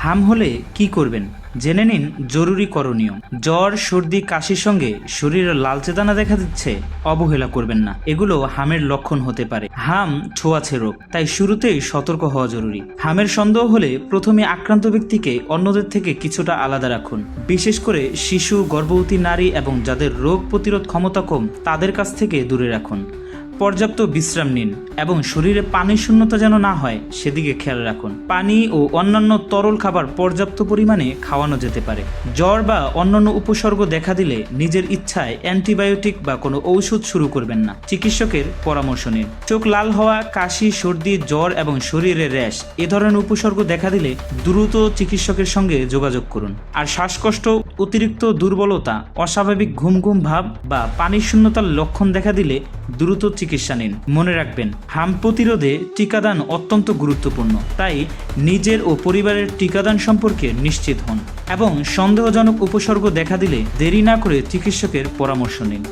হাম হলে কি করবেন জেনে নিন জরুরি করণীয়। জ্বর, সর্দি, কাশির সঙ্গে শরীরে লালচে দানা দেখা দিচ্ছে, অবহেলা করবেন না। এগুলো হামের লক্ষণ হতে পারে। হাম ছোঁয়াচে রোগ, তাই শুরুতেই সতর্ক হওয়া জরুরি। হামের সন্দেহ হলে প্রথমে আক্রান্ত ব্যক্তিকে অন্যদের থেকে কিছুটা আলাদা রাখুন। বিশেষ করে শিশু, গর্ভবতী নারী এবং যাদের রোগ প্রতিরোধ ক্ষমতা কম তাদের কাছ থেকে দূরে রাখুন। পর্যাপ্ত বিশ্রাম নিন এবং শরীরে পানির শূন্যতা যেন না হয় সেদিকে খেয়াল রাখুন। পানি ও অন্যান্য তরল খাবার পর্যাপ্ত পরিমাণে খাওয়ানো যেতে পারে। জ্বর বা অন্যান্য উপসর্গ দেখা দিলে নিজের ইচ্ছায় অ্যান্টিবায়োটিক বা কোনো ঔষধ শুরু করবেন না। চিকিৎসকের পরামর্শ নিন। চোখ লাল হওয়া, কাশি, সর্দি, জ্বর এবং শরীরে র্যাশ এ ধরনের উপসর্গ দেখা দিলে দ্রুত চিকিৎসকের সঙ্গে যোগাযোগ করুন। আর শ্বাসকষ্ট, অতিরিক্ত দুর্বলতা, অস্বাভাবিক ঘুম ঘুম ভাব বা পানির শূন্যতার লক্ষণ দেখা দিলে দ্রুত চিকিৎসা নিন। মনে রাখবেন, হাম প্রতিরোধে টিকাদান অত্যন্ত গুরুত্বপূর্ণ, তাই নিজের ও পরিবারের টিকাদান সম্পর্কে নিশ্চিত হন এবং সন্দেহজনক উপসর্গ দেখা দিলে দেরি না করে চিকিৎসকের পরামর্শ নিন।